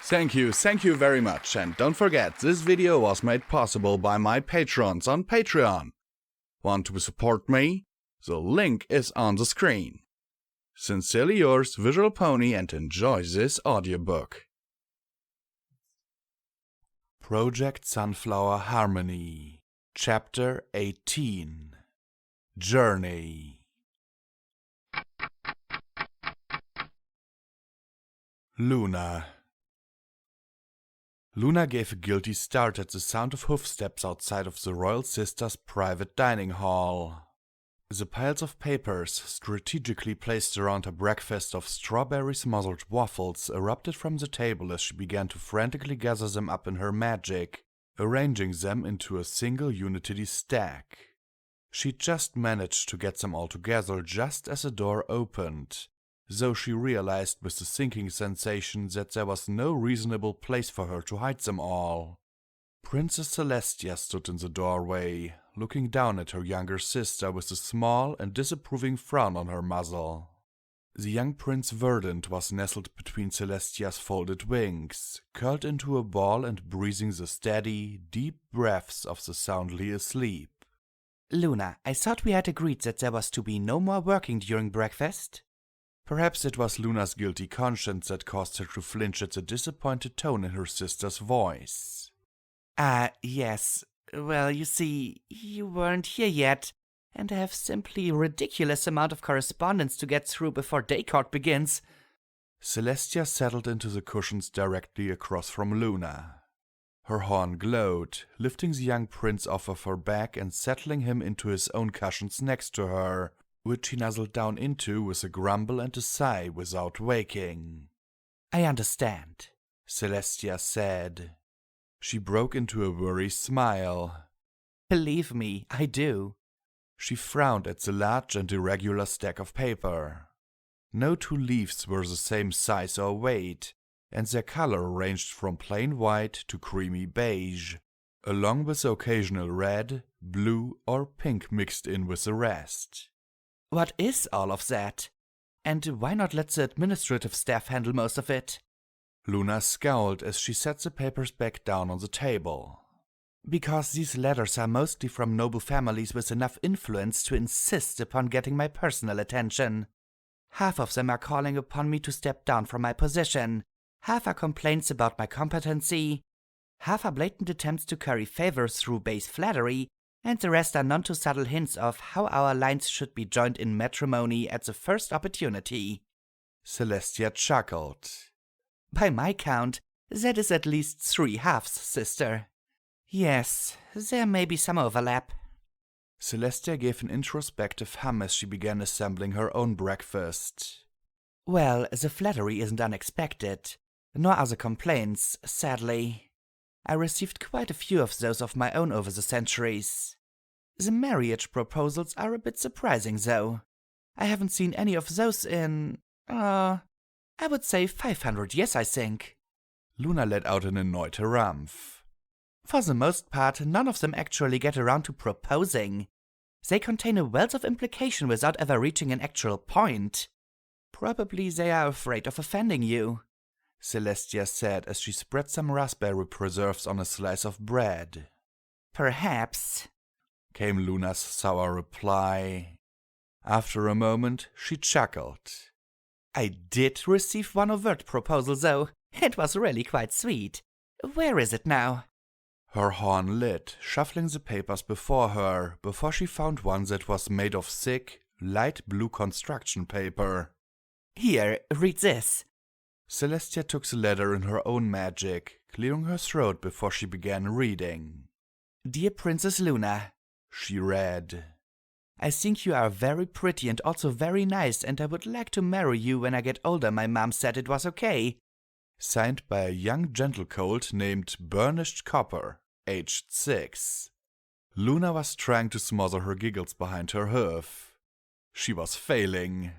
Thank you very much, and don't forget, this video was made possible by my patrons on Patreon. Want to support me? The link is on the screen. Sincerely yours, VisualPony, and enjoy this audiobook. Project Sunflower Harmony, Chapter 18, Journey. Luna gave a guilty start at the sound of hoofsteps outside of the royal sister's private dining hall. The piles of papers, strategically placed around her breakfast of strawberry-smothered waffles, erupted from the table as she began to frantically gather them up in her magic, arranging them into a single unity stack. She just managed to get them all together just as the door opened, though she realized with a sinking sensation that there was no reasonable place for her to hide them all. Princess Celestia stood in the doorway, looking down at her younger sister with a small and disapproving frown on her muzzle. The young Prince Verdant was nestled between Celestia's folded wings, curled into a ball and breathing the steady, deep breaths of the soundly asleep. "Luna, I thought we had agreed that there was to be no more working during breakfast." Perhaps it was Luna's guilty conscience that caused her to flinch at the disappointed tone in her sister's voice. Yes. Well, you see, you weren't here yet, and I have simply a ridiculous amount of correspondence to get through before day court begins." Celestia settled into the cushions directly across from Luna. Her horn glowed, lifting the young prince off of her back and settling him into his own cushions next to her, which he nuzzled down into with a grumble and a sigh without waking. "I understand," Celestia said. She broke into a worried smile. "Believe me, I do." She frowned at the large and irregular stack of paper. No two leaves were the same size or weight, and their color ranged from plain white to creamy beige, along with occasional red, blue, or pink mixed in with the rest. "What is all of that? And why not let the administrative staff handle most of it?" Luna scowled as she set the papers back down on the table. "Because these letters are mostly from noble families with enough influence to insist upon getting my personal attention. Half of them are calling upon me to step down from my position, half are complaints about my competency, half are blatant attempts to curry favor through base flattery, and the rest are none too subtle hints of how our lines should be joined in matrimony at the first opportunity." Celestia chuckled. "By my count, that is at least 3 halves, sister. Yes, there may be some overlap." Celestia gave an introspective hum as she began assembling her own breakfast. "Well, the flattery isn't unexpected, nor are the complaints, sadly. I received quite a few of those of my own over the centuries. The marriage proposals are a bit surprising, though. I haven't seen any of those in, I would say 500 years, I think." Luna let out an annoyed harumph. "For the most part, none of them actually get around to proposing. They contain a wealth of implication without ever reaching an actual point. Probably they are afraid of offending you," Celestia said as she spread some raspberry preserves on a slice of bread. "Perhaps," came Luna's sour reply. After a moment, she chuckled. "I did receive one overt proposal, though. It was really quite sweet. Where is it now?" Her horn lit, shuffling the papers before her, before she found one that was made of thick, light blue construction paper. "Here, read this." Celestia took the letter in her own magic, clearing her throat before she began reading. "Dear Princess Luna," she read. "I think you are very pretty and also very nice, and I would like to marry you when I get older. My mom said it was okay." Signed by a young gentlecolt named Burnished Copper, aged 6. Luna was trying to smother her giggles behind her hoof. She was failing.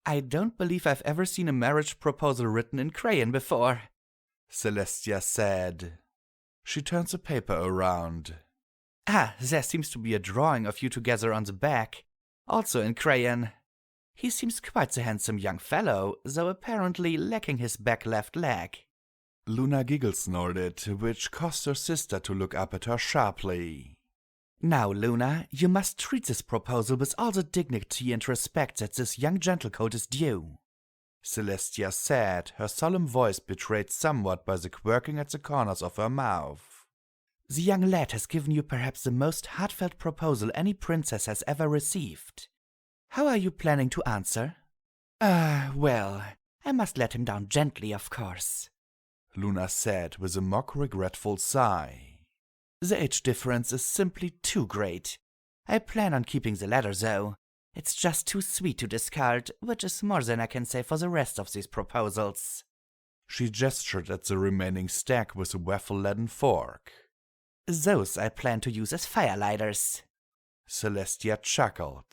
"I don't believe I've ever seen a marriage proposal written in crayon before," Celestia said. She turned the paper around. There seems to be a drawing of you together on the back, also in crayon. He seems quite a handsome young fellow, though apparently lacking his back left leg." Luna giggle-snorted, which caused her sister to look up at her sharply. Now, Luna, you must treat this proposal with all the dignity and respect that this young gentlecoat is due, Celestia said, her solemn voice betrayed somewhat by the quirking at the corners of her mouth. The young lad has given you perhaps the most heartfelt proposal any princess has ever received. How are you planning to answer? Well, I must let him down gently, of course, Luna said with a mock regretful sigh. The age difference is simply too great. I plan on keeping the letter, though. It's just too sweet to discard, which is more than I can say for the rest of these proposals. She gestured at the remaining stack with a waffle-laden fork. Those I plan to use as firelighters. Celestia chuckled.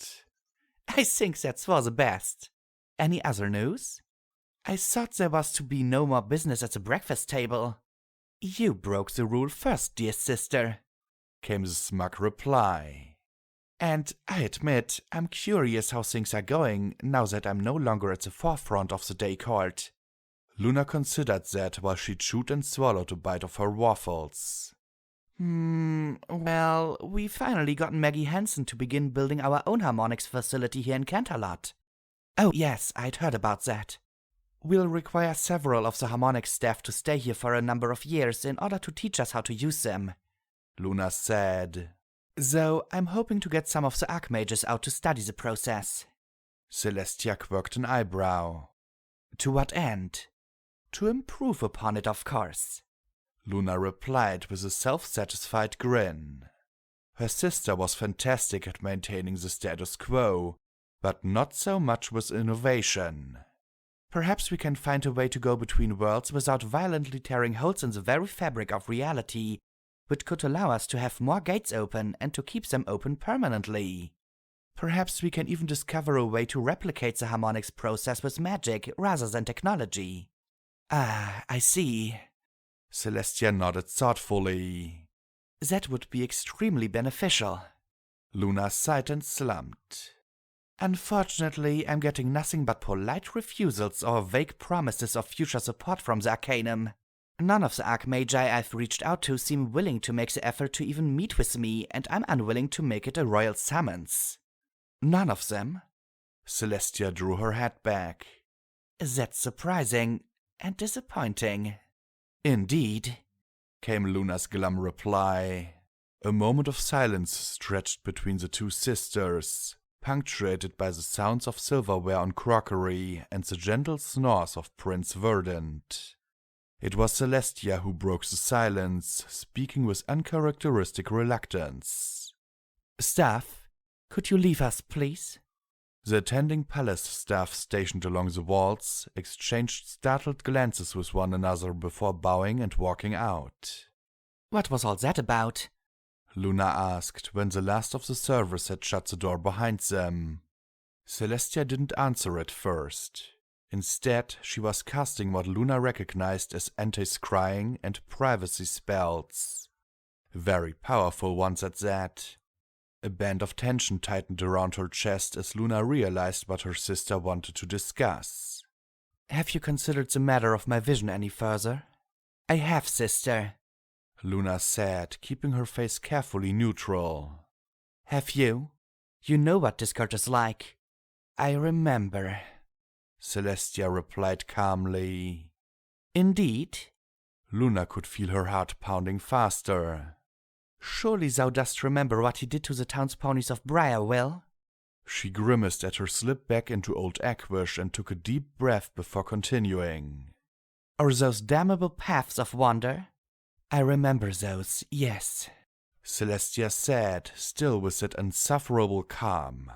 I think that's for the best. Any other news? I thought there was to be no more business at the breakfast table. You broke the rule first, dear sister, came the smug reply. And I admit, I'm curious how things are going now that I'm no longer at the forefront of the day court. Luna considered that while she chewed and swallowed a bite of her waffles. Well, we finally got Maggie Hansen to begin building our own harmonics facility here in Canterlot. Oh yes, I'd heard about that. We'll require several of the harmonics staff to stay here for a number of years in order to teach us how to use them, Luna said. Though I'm hoping to get some of the archmages out to study the process. Celestia quirked an eyebrow. To what end? To improve upon it, of course, Luna replied with a self-satisfied grin. Her sister was fantastic at maintaining the status quo, but not so much with innovation. Perhaps we can find a way to go between worlds without violently tearing holes in the very fabric of reality, which could allow us to have more gates open and to keep them open permanently. Perhaps we can even discover a way to replicate the harmonics process with magic rather than technology. Ah, I see. Celestia nodded thoughtfully. That would be extremely beneficial. Luna sighed and slumped. Unfortunately, I'm getting nothing but polite refusals or vague promises of future support from the Arcanum. None of the Archmagi I've reached out to seem willing to make the effort to even meet with me, and I'm unwilling to make it a royal summons. None of them? Celestia drew her head back. That's surprising and disappointing. Indeed, came Luna's glum reply. A moment of silence stretched between the two sisters, punctuated by the sounds of silverware on crockery and the gentle snores of Prince Verdant. It was Celestia who broke the silence, speaking with uncharacteristic reluctance. Staff, could you leave us, please? The attending palace staff stationed along the walls exchanged startled glances with one another before bowing and walking out. What was all that about? Luna asked when the last of the servers had shut the door behind them. Celestia didn't answer at first. Instead, she was casting what Luna recognized as anti-scrying and privacy spells. Very powerful ones at that. A band of tension tightened around her chest as Luna realized what her sister wanted to discuss. Have you considered the matter of my vision any further? I have, sister, Luna said, keeping her face carefully neutral. Have you? You know what Discord is like. I remember, Celestia replied calmly. Indeed? Luna could feel her heart pounding faster. Surely thou dost remember what he did to the town's ponies of Briarwell? She grimaced at her slip back into old Aquash and took a deep breath before continuing. Or those damnable paths of wonder? I remember those, yes, Celestia said, still with that insufferable calm.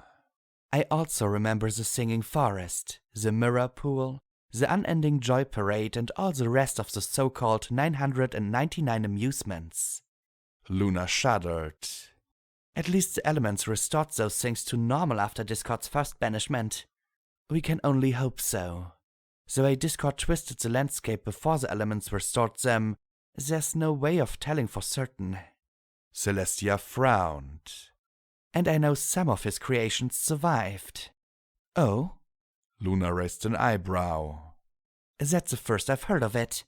I also remember the singing forest, the mirror pool, the unending joy parade, and all the rest of the so-called 999 amusements. Luna shuddered. At least the elements restored those things to normal after Discord's first banishment. We can only hope so. The way Discord twisted the landscape before the elements restored them, there's no way of telling for certain. Celestia frowned. And I know some of his creations survived. Oh? Luna raised an eyebrow. That's the first I've heard of it.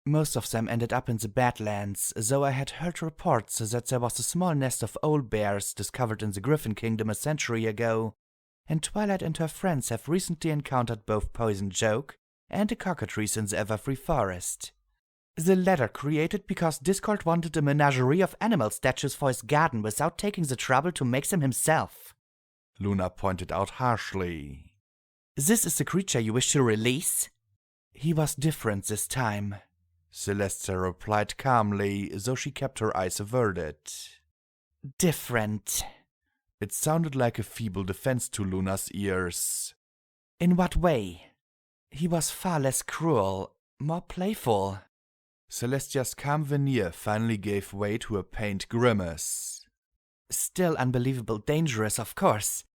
Most of them ended up in the Badlands, though I had heard reports that there was a small nest of owl bears discovered in the Griffin Kingdom a century ago, and Twilight and her friends have recently encountered both Poison Joke and the cockatrice in the Everfree Forest. The latter created because Discord wanted a menagerie of animal statues for his garden without taking the trouble to make them himself. Luna pointed out harshly. This is the creature you wish to release? He was different this time, Celestia replied calmly, though she kept her eyes averted. Different. It sounded like a feeble defense to Luna's ears. In what way? He was far less cruel, more playful. Celestia's calm veneer finally gave way to a pained grimace. Still unbelievable dangerous, of course.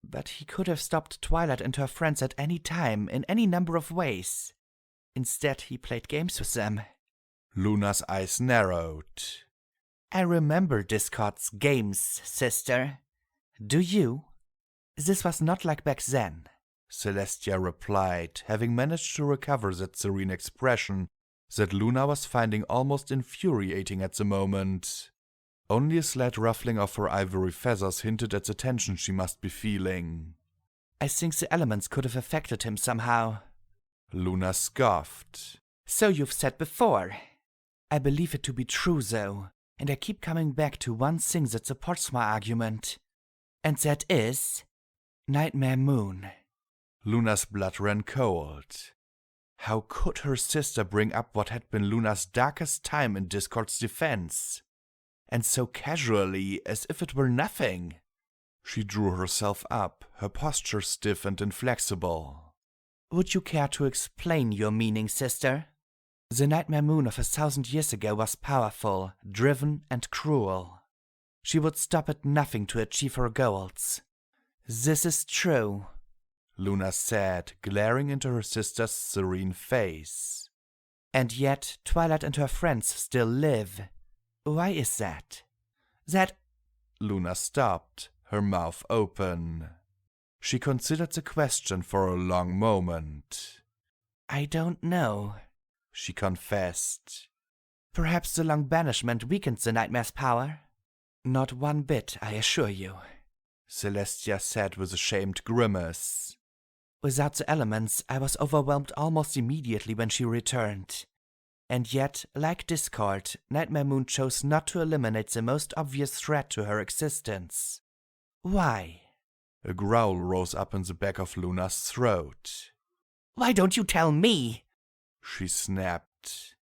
But he could have stopped Twilight and her friends at any time, in any number of ways. Instead, he played games with them. Luna's eyes narrowed. I remember Discord's games, sister. Do you? This was not like back then, Celestia replied, having managed to recover that serene expression that Luna was finding almost infuriating at the moment. Only a slight ruffling of her ivory feathers hinted at the tension she must be feeling. I think the elements could have affected him somehow. Luna scoffed. So you've said before. I believe it to be true, though, and I keep coming back to one thing that supports my argument. And that is Nightmare Moon. Luna's blood ran cold. How could her sister bring up what had been Luna's darkest time in Discord's defense? And so casually, as if it were nothing. She drew herself up, her posture stiff and inflexible. Would you care to explain your meaning, sister? The Nightmare Moon of 1,000 years ago was powerful, driven, and cruel. She would stop at nothing to achieve her goals. This is true, Luna said, glaring into her sister's serene face. And yet Twilight and her friends still live. Why is that? Luna stopped, her mouth open. She considered the question for a long moment. I don't know, she confessed. Perhaps the long banishment weakened the nightmare's power? Not one bit, I assure you, Celestia said with a shamed grimace. Without the elements, I was overwhelmed almost immediately when she returned. And yet, like Discord, Nightmare Moon chose not to eliminate the most obvious threat to her existence. Why? A growl rose up in the back of Luna's throat. Why don't you tell me? She snapped.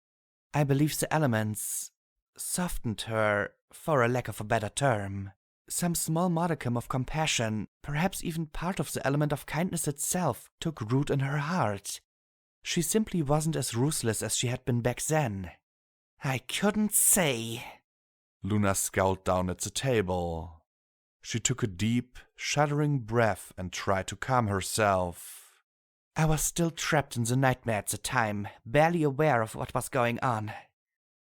I believe the elements softened her, for a lack of a better term. Some small modicum of compassion, perhaps even part of the element of kindness itself, took root in her heart. She simply wasn't as ruthless as she had been back then. I couldn't say. Luna scowled down at the table. She took a deep, shuddering breath and tried to calm herself. I was still trapped in the nightmare at the time, barely aware of what was going on.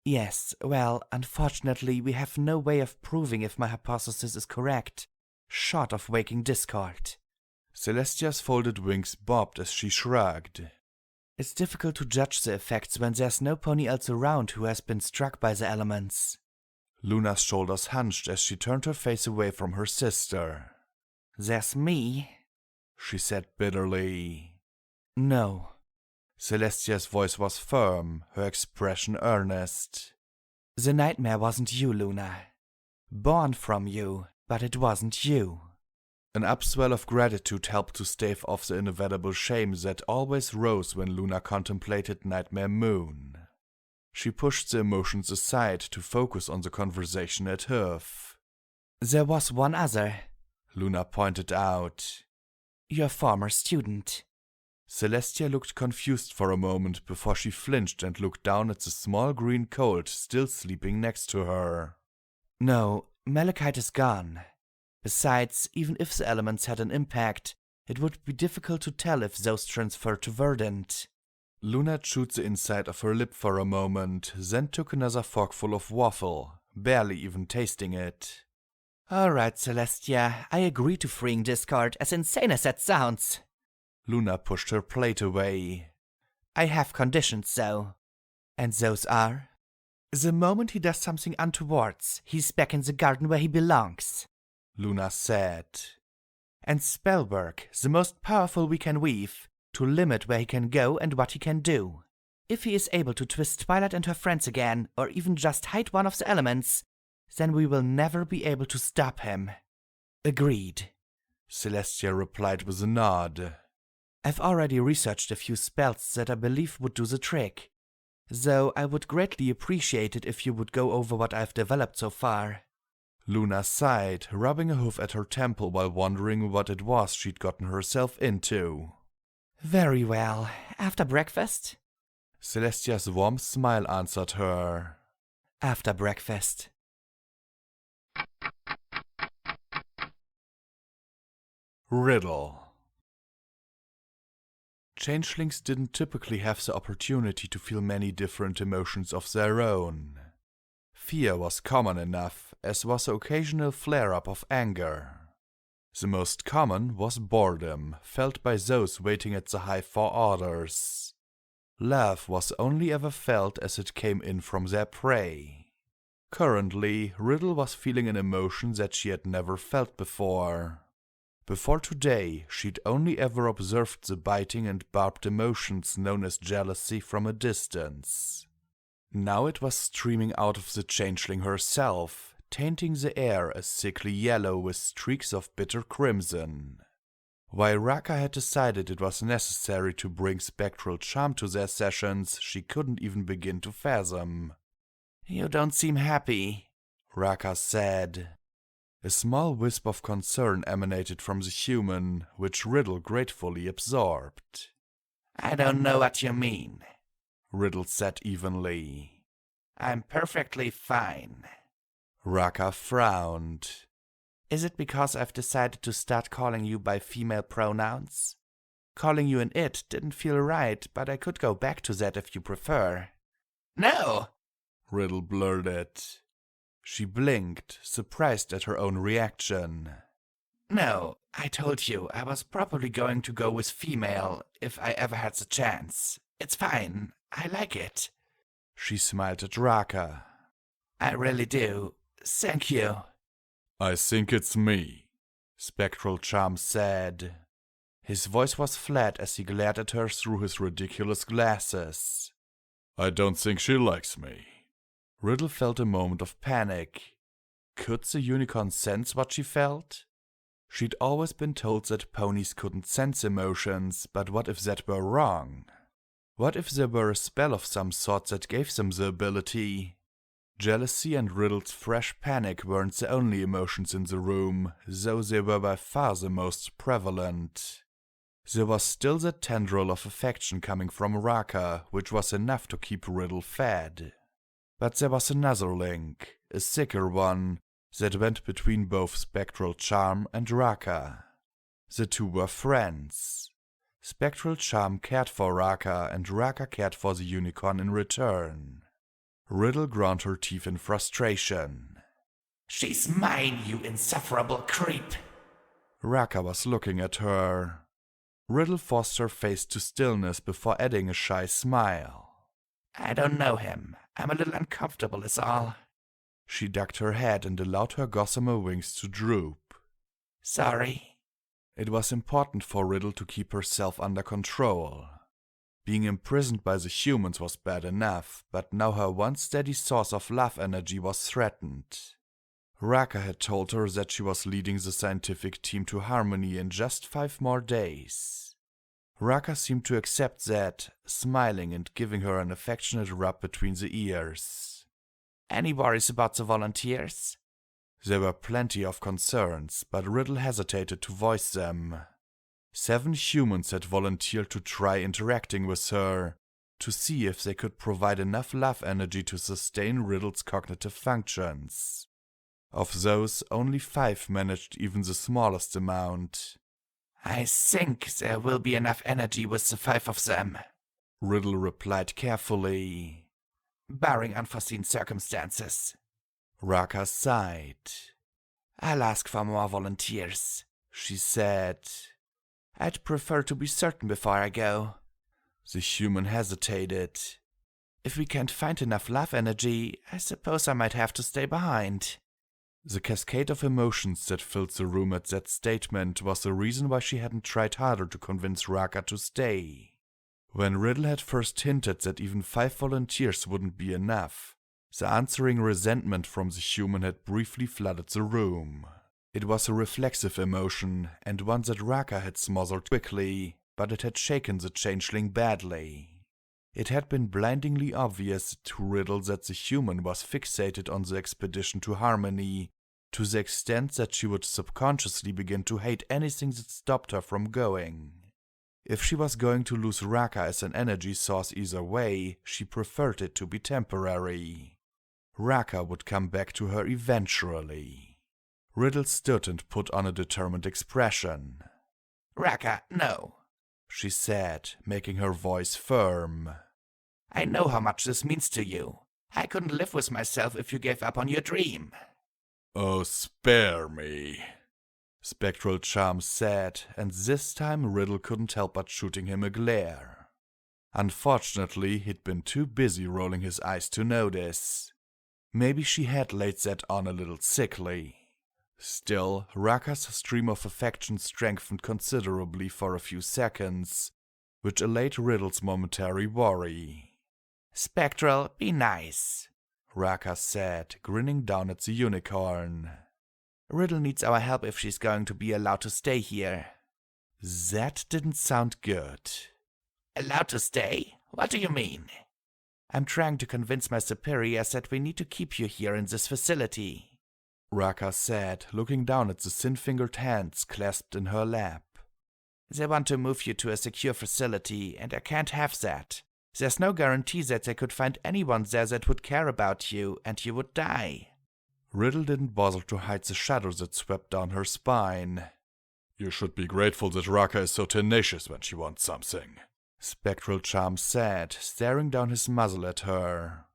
Yes, well, unfortunately, we have no way of proving if my hypothesis is correct, short of waking Discord. Celestia's folded wings bobbed as she shrugged. It's difficult to judge the effects when there's no pony else around who has been struck by the elements. Luna's shoulders hunched as she turned her face away from her sister. There's me, she said bitterly. No. Celestia's voice was firm, her expression earnest. The nightmare wasn't you, Luna. Born from you, but it wasn't you. An upswell of gratitude helped to stave off the inevitable shame that always rose when Luna contemplated Nightmare Moon. She pushed the emotions aside to focus on the conversation at Hoof. There was one other, Luna pointed out. Your former student. Celestia looked confused for a moment before she flinched and looked down at the small green colt still sleeping next to her. No, Malachite is gone. Besides, even if the elements had an impact, it would be difficult to tell if those transferred to Verdant. Luna chewed the inside of her lip for a moment, then took another forkful of waffle, barely even tasting it. All right, Celestia, I agree to freeing Discord, as insane as that sounds. Luna pushed her plate away. I have conditions, though. And those are? The moment he does something untowards, he's back in the garden where he belongs, Luna said. And spellwork, the most powerful we can weave, to limit where he can go and what he can do. If he is able to twist Twilight and her friends again, or even just hide one of the elements, then we will never be able to stop him. Agreed, Celestia replied with a nod. I've already researched a few spells that I believe would do the trick, though I would greatly appreciate it if you would go over what I've developed so far. Luna sighed, rubbing a hoof at her temple while wondering what it was she'd gotten herself into. Very well. After breakfast? Celestia's warm smile answered her. After breakfast. Riddle. Changelings didn't typically have the opportunity to feel many different emotions of their own. Fear was common enough, as was the occasional flare-up of anger. The most common was boredom, felt by those waiting at the hive for orders. Love was only ever felt as it came in from their prey. Currently, Riddle was feeling an emotion that she had never felt before. Before today, she'd only ever observed the biting and barbed emotions known as jealousy from a distance. Now it was streaming out of the changeling herself, tainting the air a sickly yellow with streaks of bitter crimson. While Raka had decided it was necessary to bring spectral charm to their sessions, she couldn't even begin to fathom. You don't seem happy, Raka said. A small wisp of concern emanated from the human, which Riddle gratefully absorbed. I don't know what you mean, Riddle said evenly. I'm perfectly fine. Raka frowned. Is it because I've decided to start calling you by female pronouns? Calling you an it didn't feel right, but I could go back to that if you prefer. No, Riddle blurted. She blinked, surprised at her own reaction. No, I told you I was probably going to go with female if I ever had the chance. It's fine. I like it. She smiled at Raka. I really do. Thank you. I think it's me, Spectral Charm said. His voice was flat as he glared at her through his ridiculous glasses. I don't think she likes me. Riddle felt a moment of panic. Could the unicorn sense what she felt? She'd always been told that ponies couldn't sense emotions, but what if that were wrong? What if there were a spell of some sort that gave them the ability? Jealousy and Riddle's fresh panic weren't the only emotions in the room, though they were by far the most prevalent. There was still the tendril of affection coming from Raka, which was enough to keep Riddle fed. But there was another link, a thicker one, that went between both Spectral Charm and Raka. The two were friends. Spectral Charm cared for Raka, and Raka cared for the unicorn in return. Riddle ground her teeth in frustration. She's mine, you insufferable creep. Raka was looking at her. Riddle forced her face to stillness before adding a shy smile. I don't know him. I'm a little uncomfortable is all. She ducked her head and allowed her gossamer wings to droop. Sorry. It was important for Riddle to keep herself under control. Being imprisoned by the humans was bad enough, but now her once steady source of love energy was threatened. Raka had told her that she was leading the scientific team to Harmony in just 5 more days. Raka seemed to accept that, smiling and giving her an affectionate rub between the ears. Any worries about the volunteers? There were plenty of concerns, but Riddle hesitated to voice them. 7 humans had volunteered to try interacting with her, to see if they could provide enough love energy to sustain Riddle's cognitive functions. Of those, only 5 managed even the smallest amount. I think there will be enough energy with the 5 of them, Riddle replied carefully. Barring unforeseen circumstances. Raka sighed. I'll ask for more volunteers, she said. I'd prefer to be certain before I go. The human hesitated. If we can't find enough love energy, I suppose I might have to stay behind. The cascade of emotions that filled the room at that statement was the reason why she hadn't tried harder to convince Raka to stay. When Riddle had first hinted that even 5 volunteers wouldn't be enough, the answering resentment from the human had briefly flooded the room. It was a reflexive emotion, and one that Raka had smothered quickly, but it had shaken the changeling badly. It had been blindingly obvious to Riddle that the human was fixated on the expedition to Harmony, to the extent that she would subconsciously begin to hate anything that stopped her from going. If she was going to lose Raka as an energy source either way, she preferred it to be temporary. Raka would come back to her eventually. Riddle stood and put on a determined expression. Raka, no, she said, making her voice firm. I know how much this means to you. I couldn't live with myself if you gave up on your dream. Oh, spare me, Spectral Charm said, and this time Riddle couldn't help but shooting him a glare. Unfortunately, he'd been too busy rolling his eyes to notice. Maybe she had laid that on a little sickly. Still, Raka's stream of affection strengthened considerably for a few seconds, which allayed Riddle's momentary worry. Spectral, be nice, Raka said, grinning down at the unicorn. Riddle needs our help if she's going to be allowed to stay here. That didn't sound good. Allowed to stay? What do you mean? I'm trying to convince my superiors that we need to keep you here in this facility, Raka said, looking down at the thin-fingered hands clasped in her lap. They want to move you to a secure facility, and I can't have that. There's no guarantee that they could find anyone there that would care about you, and you would die. Riddle didn't bother to hide the shudder that swept down her spine. You should be grateful that Raka is so tenacious when she wants something, Spectral Charm said, staring down his muzzle at her.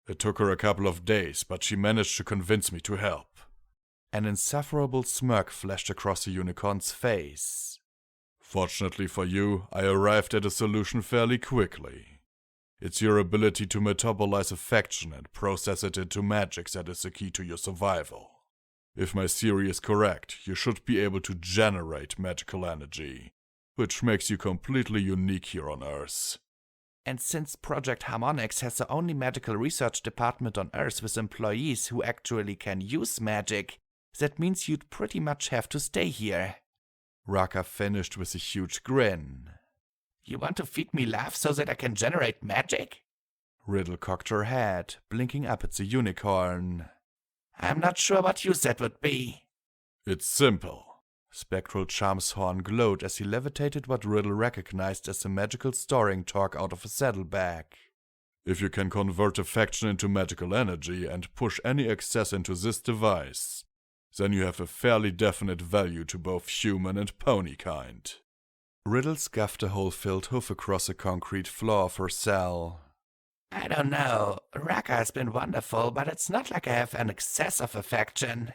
It took her a couple of days, but she managed to convince me to help. An insufferable smirk flashed across the unicorn's face. Fortunately for you, I arrived at a solution fairly quickly. It's your ability to metabolize affection and process it into magic that is the key to your survival. If my theory is correct, you should be able to generate magical energy, which makes you completely unique here on Earth. And since Project Harmonix has the only medical research department on Earth with employees who actually can use magic, that means you'd pretty much have to stay here. Raka finished with a huge grin. You want to feed me love so that I can generate magic? Riddle cocked her head, blinking up at the unicorn. I'm not sure what use that would be. It's simple. Spectral Charm's horn glowed as he levitated what Riddle recognized as a magical storing torque out of a saddlebag. If you can convert affection into magical energy and push any excess into this device, then you have a fairly definite value to both human and pony kind. Riddle scuffed a hole-filled hoof across the concrete floor of her cell. I don't know. Raka has been wonderful, but it's not like I have an excess of affection.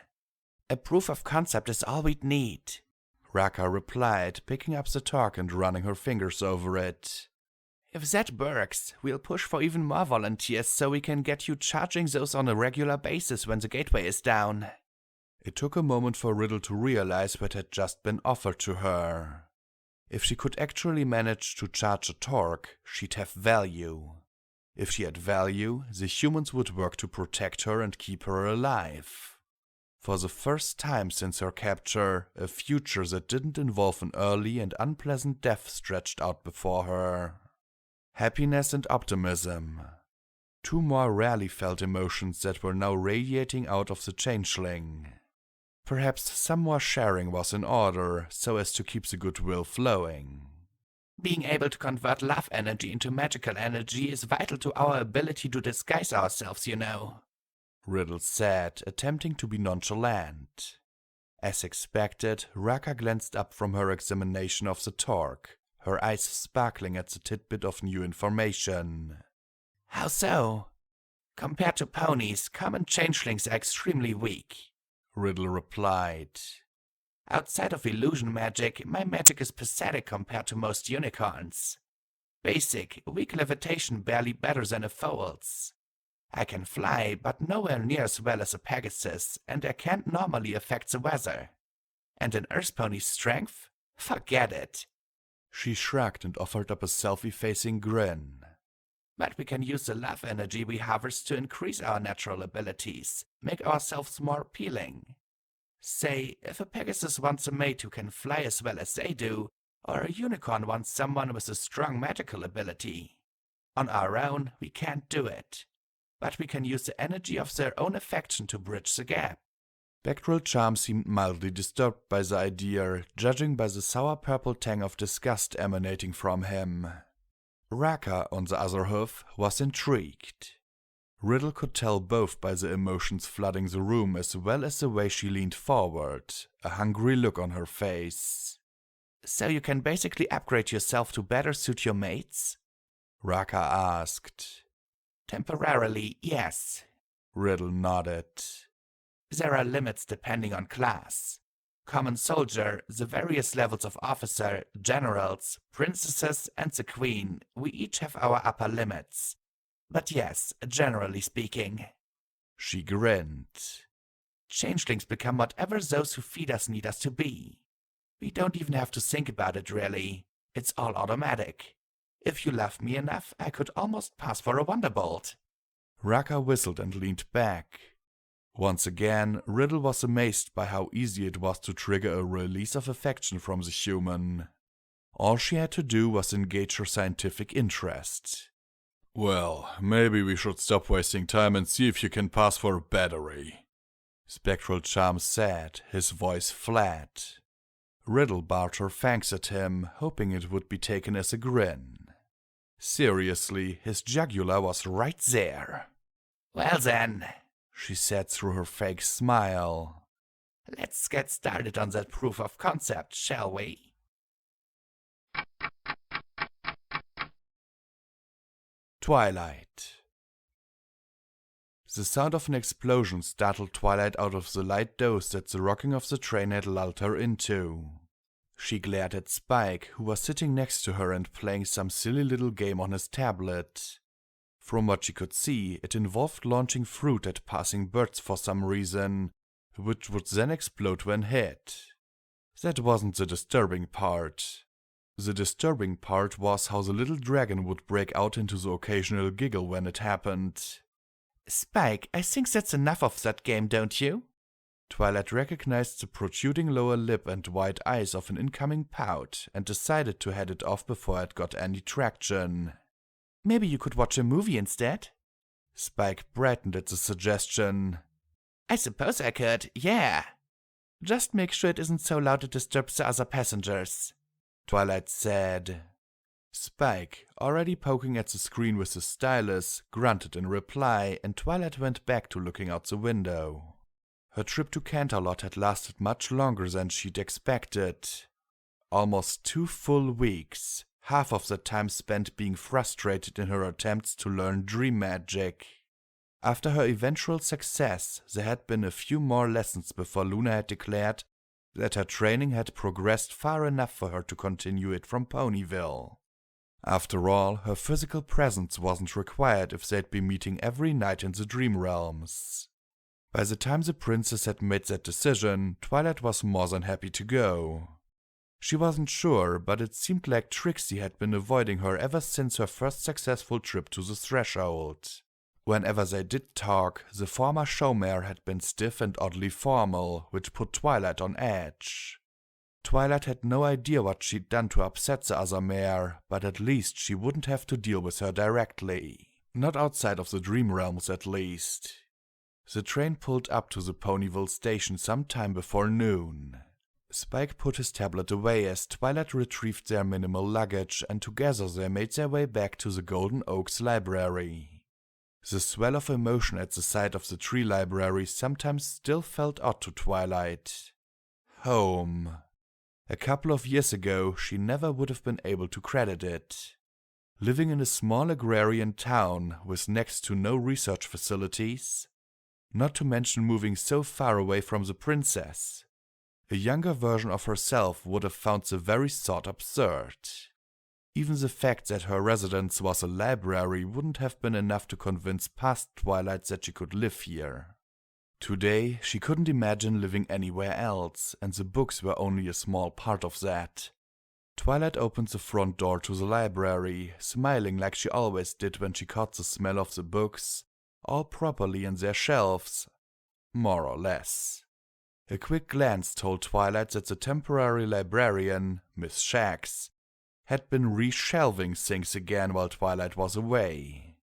A proof of concept is all we'd need, Raka replied, picking up the torque and running her fingers over it. If that works, we'll push for even more volunteers so we can get you charging those on a regular basis when the gateway is down. It took a moment for Riddle to realize what had just been offered to her. If she could actually manage to charge a torque, she'd have value. If she had value, the humans would work to protect her and keep her alive. For the first time since her capture, a future that didn't involve an early and unpleasant death stretched out before her. Happiness and optimism. Two more rarely felt emotions that were now radiating out of the changeling. Perhaps some more sharing was in order, so as to keep the goodwill flowing. Being able to convert love energy into magical energy is vital to our ability to disguise ourselves, you know, Riddle said, attempting to be nonchalant. As expected, Raka glanced up from her examination of the torque, her eyes sparkling at the tidbit of new information. How so? Compared to ponies, common changelings are extremely weak, Riddle replied. Outside of illusion magic, my magic is pathetic compared to most unicorns. Basic, weak levitation barely better than a foal's. I can fly, but nowhere near as well as a Pegasus, and I can't normally affect the weather. And an Earth Pony's strength? Forget it. She shrugged and offered up a selfie-facing grin. But we can use the love energy we harvest to increase our natural abilities, make ourselves more appealing. Say, if a Pegasus wants a mate who can fly as well as they do, or a unicorn wants someone with a strong magical ability. On our own, we can't do it. But we can use the energy of their own affection to bridge the gap. Spectral Charm seemed mildly disturbed by the idea, judging by the sour purple tang of disgust emanating from him. Raka, on the other hoof, was intrigued. Riddle could tell both by the emotions flooding the room as well as the way she leaned forward, a hungry look on her face. So you can basically upgrade yourself to better suit your mates? Raka asked. Temporarily, yes. Riddle nodded. There are limits depending on class. Common soldier, the various levels of officer, generals, princesses, and the queen, we each have our upper limits. But yes, generally speaking. She grinned. Changelings become whatever those who feed us need us to be. We don't even have to think about it, really. It's all automatic. If you love me enough, I could almost pass for a Wonderbolt. Raka whistled and leaned back. Once again, Riddle was amazed by how easy it was to trigger a release of affection from the human. All she had to do was engage her scientific interest. Well, maybe we should stop wasting time and see if you can pass for a battery, Spectral Charm said, his voice flat. Riddle bared her fangs at him, hoping it would be taken as a grin. Seriously, his jugular was right there. Well then, she said through her fake smile. Let's get started on that proof of concept, shall we? Twilight. The sound of an explosion startled Twilight out of the light doze that the rocking of the train had lulled her into. She glared at Spike, who was sitting next to her and playing some silly little game on his tablet. From what she could see, it involved launching fruit at passing birds for some reason, which would then explode when hit. That wasn't the disturbing part. The disturbing part was how the little dragon would break out into the occasional giggle when it happened. Spike, I think that's enough of that game, don't you? Twilight recognized the protruding lower lip and wide eyes of an incoming pout and decided to head it off before it got any traction. Maybe you could watch a movie instead? Spike brightened at the suggestion. I suppose I could, yeah. Just make sure it isn't so loud it disturbs the other passengers, Twilight said. Spike, already poking at the screen with his stylus, grunted in reply, and Twilight went back to looking out the window. Her trip to Canterlot had lasted much longer than she'd expected. Almost 2 full weeks, half of the time spent being frustrated in her attempts to learn dream magic. After her eventual success, there had been a few more lessons before Luna had declared that her training had progressed far enough for her to continue it from Ponyville. After all, her physical presence wasn't required if they'd be meeting every night in the Dream Realms. By the time the princess had made that decision, Twilight was more than happy to go. She wasn't sure, but it seemed like Trixie had been avoiding her ever since her first successful trip to the Threshold. Whenever they did talk, the former showmare had been stiff and oddly formal, which put Twilight on edge. Twilight had no idea what she'd done to upset the other mare, but at least she wouldn't have to deal with her directly. Not outside of the Dream Realms, at least. The train pulled up to the Ponyville station some time before noon. Spike put his tablet away as Twilight retrieved their minimal luggage, and together they made their way back to the Golden Oaks Library. The swell of emotion at the sight of the tree library sometimes still felt odd to Twilight. Home. A couple of years ago, she never would have been able to credit it. Living in a small agrarian town with next to no research facilities, not to mention moving so far away from the princess. A younger version of herself would have found the very thought absurd. Even the fact that her residence was a library wouldn't have been enough to convince past Twilight that she could live here. Today, she couldn't imagine living anywhere else, and the books were only a small part of that. Twilight opened the front door to the library, smiling like she always did when she caught the smell of the books, all properly in their shelves, more or less. A quick glance told Twilight that the temporary librarian, Miss Shax, had been reshelving things again while Twilight was away.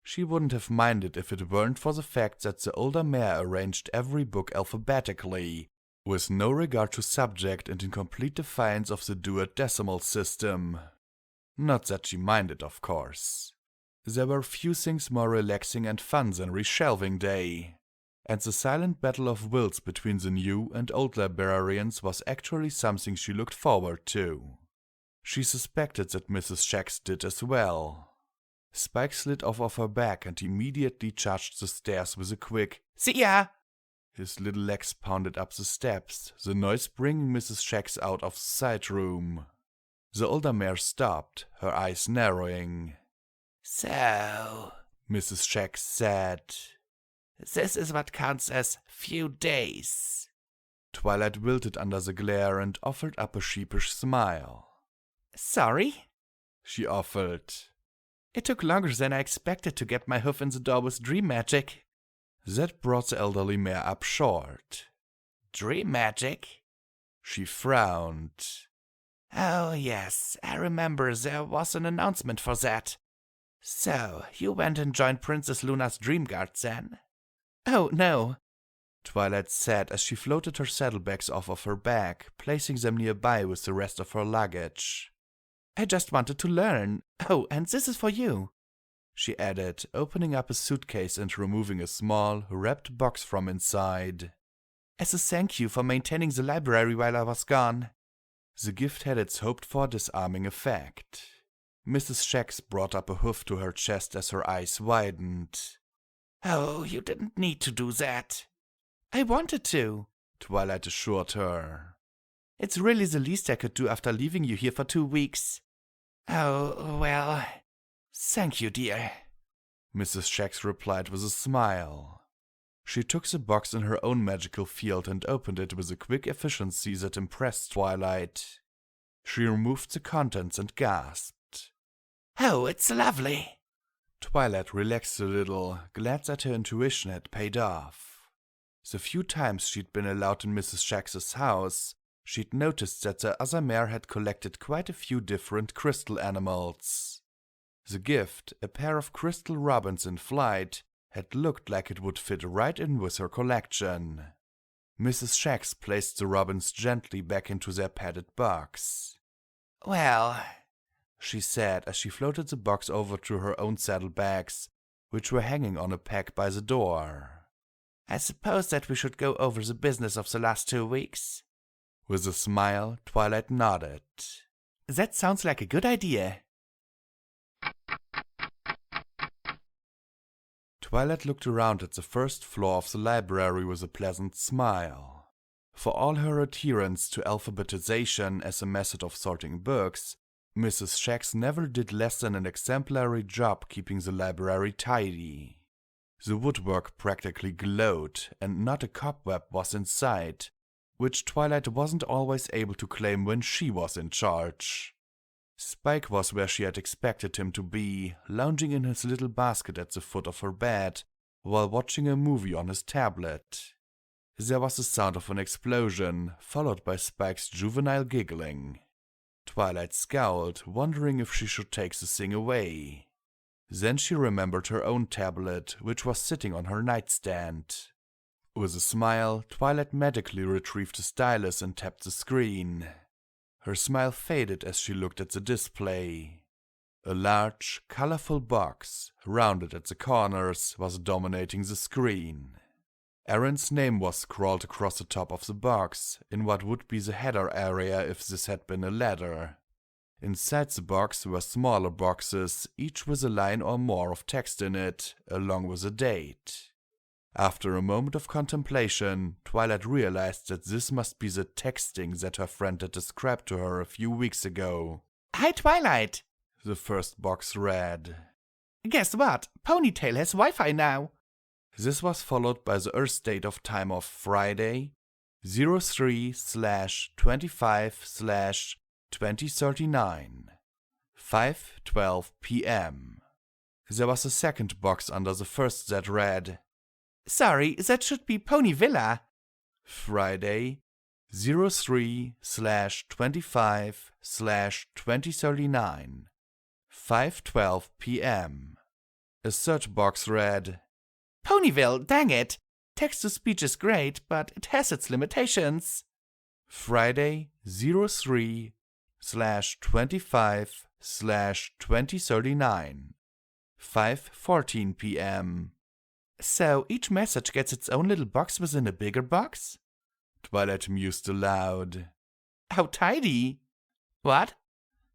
She wouldn't have minded if it weren't for the fact that the older mare arranged every book alphabetically, with no regard to subject and in complete defiance of the duodecimal system. Not that she minded, of course. There were few things more relaxing and fun than reshelving day, and the silent battle of wills between the new and old librarians was actually something she looked forward to. She suspected that Mrs. Shax did as well. Spike slid off of her back and immediately charged the stairs with a quick "See ya!" His little legs pounded up the steps, the noise bringing Mrs. Shax out of the side room. The older mare stopped, her eyes narrowing. "So," Mrs. Shax said, "this is what counts as few days." Twilight wilted under the glare and offered up a sheepish smile. "Sorry?" she offered. "It took longer than I expected to get my hoof in the door with dream magic." That brought the elderly mare up short. "Dream magic?" She frowned. "Oh yes, I remember there was an announcement for that. So, you went and joined Princess Luna's dream guard then?" "Oh, no," Twilight said as she floated her saddlebags off of her back, placing them nearby with the rest of her luggage. "I just wanted to learn. Oh, and this is for you," she added, opening up a suitcase and removing a small, wrapped box from inside. "As a thank you for maintaining the library while I was gone." The gift had its hoped-for disarming effect. Mrs. Shax brought up a hoof to her chest as her eyes widened. "Oh, you didn't need to do that." "I wanted to," Twilight assured her. "It's really the least I could do after leaving you here for 2 weeks." "Oh, well, thank you, dear," Mrs. Shax replied with a smile. She took the box in her own magical field and opened it with a quick efficiency that impressed Twilight. She removed the contents and gasped. "Oh, it's lovely." Twilight relaxed a little, glad that her intuition had paid off. The few times she'd been allowed in Mrs. Shax's house, she'd noticed that the other mare had collected quite a few different crystal animals. The gift, a pair of crystal robins in flight, had looked like it would fit right in with her collection. Mrs. Shax placed the robins gently back into their padded box. "Well," she said as she floated the box over to her own saddlebags, which were hanging on a peg by the door. "I suppose that we should go over the business of the last 2 weeks?" With a smile, Twilight nodded. "That sounds like a good idea." Twilight looked around at the first floor of the library with a pleasant smile. For all her adherence to alphabetization as a method of sorting books, Mrs. Shax never did less than an exemplary job keeping the library tidy. The woodwork practically glowed, and not a cobweb was in sight, which Twilight wasn't always able to claim when she was in charge. Spike was where she had expected him to be, lounging in his little basket at the foot of her bed, while watching a movie on his tablet. There was the sound of an explosion, followed by Spike's juvenile giggling. Twilight scowled, wondering if she should take the thing away. Then she remembered her own tablet, which was sitting on her nightstand. With a smile, Twilight medically retrieved the stylus and tapped the screen. Her smile faded as she looked at the display. A large, colorful box, rounded at the corners, was dominating the screen. Aaron's name was scrawled across the top of the box, in what would be the header area if this had been a letter. Inside the box were smaller boxes, each with a line or more of text in it, along with a date. After a moment of contemplation, Twilight realized that this must be the texting that her friend had described to her a few weeks ago. "Hi, Twilight!" The first box read. Guess what? Ponytail has Wi-Fi now. This was followed by the Earth date of time of Friday, 03/25/2039, 5:12 p.m. There was a second box under the first that read. Sorry, that should be Pony Villa. Friday, 03/25/2039, 5:12 p.m. A third box read. Ponyville, dang it! Text-to-speech is great, but it has its limitations. Friday, 03/25/2039, 5:14 p.m. So each message gets its own little box within a bigger box? Twilight mused aloud. How tidy! What?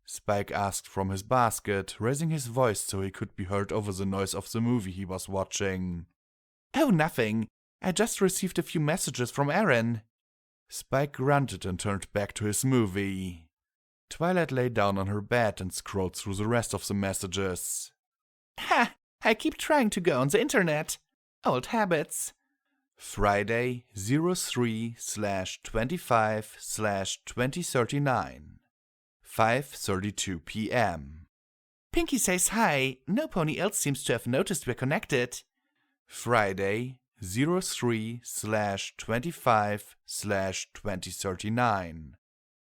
Spike asked from his basket, raising his voice so he could be heard over the noise of the movie he was watching. Oh, nothing. I just received a few messages from Aaron. Spike grunted and turned back to his movie. Twilight lay down on her bed and scrolled through the rest of the messages. Ha! I keep trying to go on the internet. Old habits. Friday, 03/25/2039, 5:32 p.m. Pinky says hi. No pony else seems to have noticed we're connected. Friday, 03/25/2039,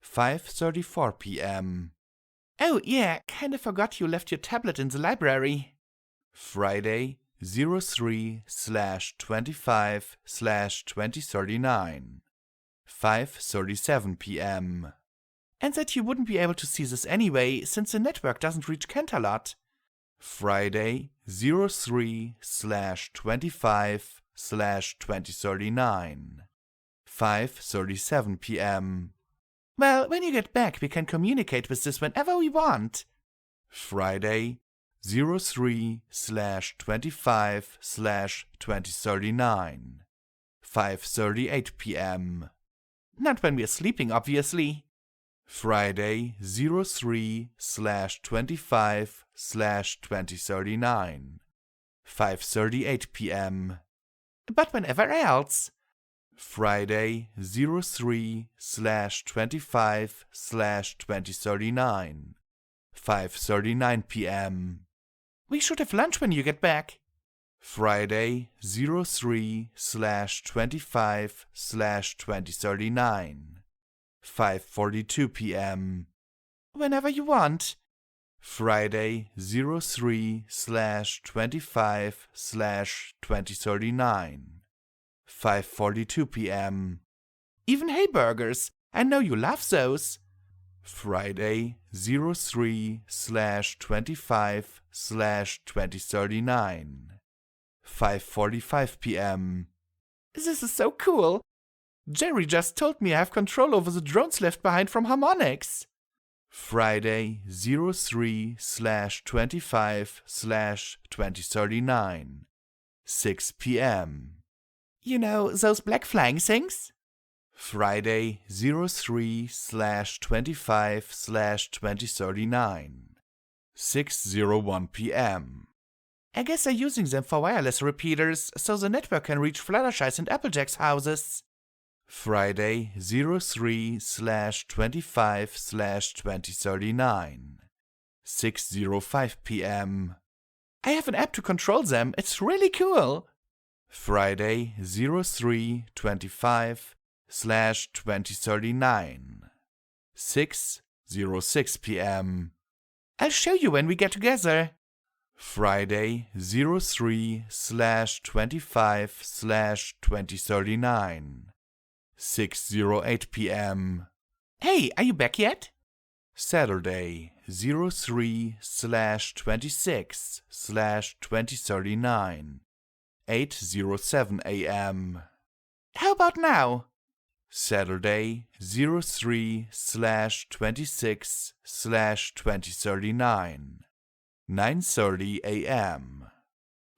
5:34 p.m. Oh yeah, kinda forgot you left your tablet in the library. Friday, 03/25/2039, 5:37 p.m. And that you wouldn't be able to see this anyway, since the network doesn't reach Canterlot. Friday, 03/25/2039, 5:37 p.m. Well, when you get back, we can communicate with this whenever we want. Friday, 03/25/2039, 5:38 p.m. Not when we're sleeping, obviously. Friday, 03/25/2039, 5:38 p.m. But whenever else. Friday, 03/25/2039, 5:39 p.m. We should have lunch when you get back. Friday, 03/25/2039, 5:42 p.m. Whenever you want. Friday, 03/25/2039, 5:42 p.m. Even Hayburgers. I know you love those. Friday, 03/25/2039, 5:45 p.m. This is so cool. Jerry just told me I have control over the drones left behind from Harmonix. Friday, 03/25/2039, 6 p.m. You know, those black flying things? Friday, 03/25/2039, 6:01 p.m. I guess they're using them for wireless repeaters, so the network can reach Fluttershy's and Applejack's houses. Friday, 03/25/2039, 6:05 p.m. I have an app to control them. It's really cool. Friday, 03/25/2039, 6:06 p.m. I'll show you when we get together. Friday, 03/25/2039, 6:08 p.m. Hey, are you back yet? Saturday, 03/26/2039, 8:07 a.m. How about now? Saturday, 03/26/2039, 9:30 a.m.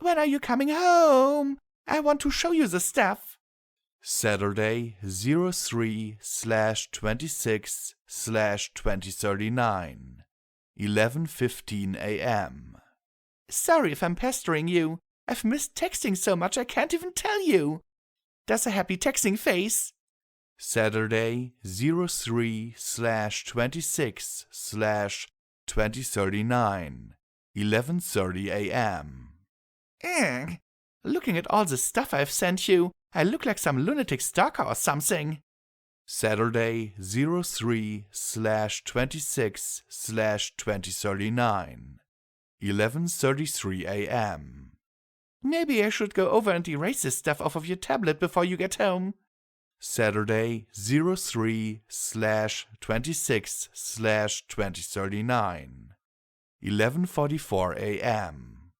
When are you coming home? I want to show you the stuff. Saturday, 03/26/2039, 11:15 a.m. Sorry if I'm pestering you. I've missed texting so much I can't even tell you. There's a happy texting face. Saturday 03/26/2039 11:30 a.m. Ugh. Looking at all the stuff I've sent you, I look like some lunatic stalker or something. Saturday 03/26/2039 11:33 a.m. Maybe I should go over and erase this stuff off of your tablet before you get home. Saturday 03/26/2039 11:44 a.m.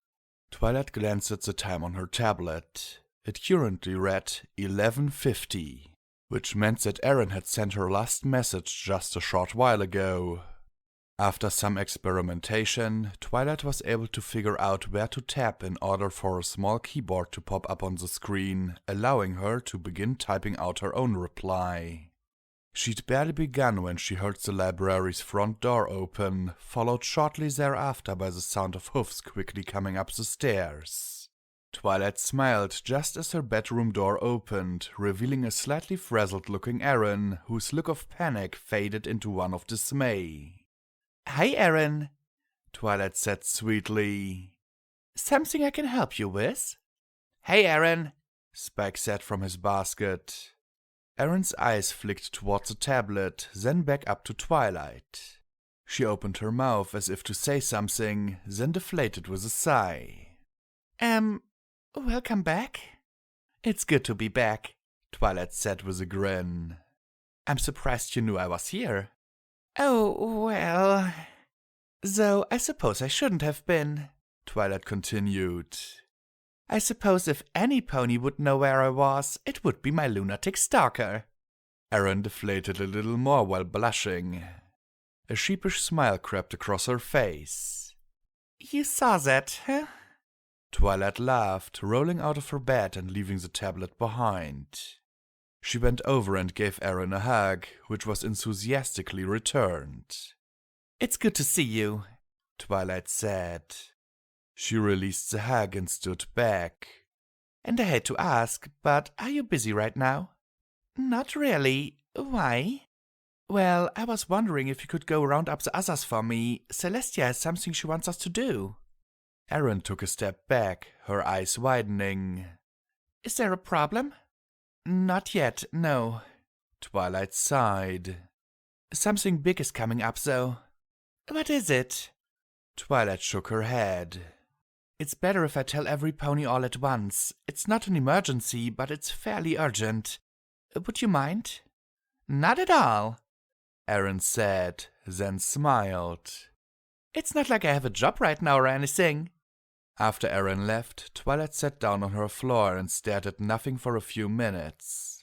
Twilight glanced at the time on her tablet. It currently read 11:50, which meant that Aaron had sent her last message just a short while ago. After some experimentation, Twilight was able to figure out where to tap in order for a small keyboard to pop up on the screen, allowing her to begin typing out her own reply. She'd barely begun when she heard the library's front door open, followed shortly thereafter by the sound of hoofs quickly coming up the stairs. Twilight smiled just as her bedroom door opened, revealing a slightly frazzled-looking Aaron, whose look of panic faded into one of dismay. Hi, Aaron, Twilight said sweetly. Something I can help you with? Hey, Aaron, Spike said from his basket. Aaron's eyes flicked towards the tablet, then back up to Twilight. She opened her mouth as if to say something, then deflated with a sigh. Welcome back? It's good to be back, Twilight said with a grin. I'm surprised you knew I was here. Oh, well... Though I suppose I shouldn't have been, Twilight continued. I suppose if any pony would know where I was, it would be my lunatic stalker. Aaron deflated a little more while blushing. A sheepish smile crept across her face. You saw that, huh? Twilight laughed, rolling out of her bed and leaving the tablet behind. She bent over and gave Aaron a hug, which was enthusiastically returned. It's good to see you, Twilight said. She released the hug and stood back. And I hate to ask, but are you busy right now? Not really. Why? Well, I was wondering if you could go round up the others for me. Celestia has something she wants us to do. Aaron took a step back, her eyes widening. Is there a problem? Not yet, no. Twilight sighed. Something big is coming up, though. What is it? Twilight shook her head. It's better if I tell every pony all at once. It's not an emergency, but it's fairly urgent. Would you mind? Not at all, Aaron said, then smiled. It's not like I have a job right now or anything. After Aaron left, Twilight sat down on her floor and stared at nothing for a few minutes.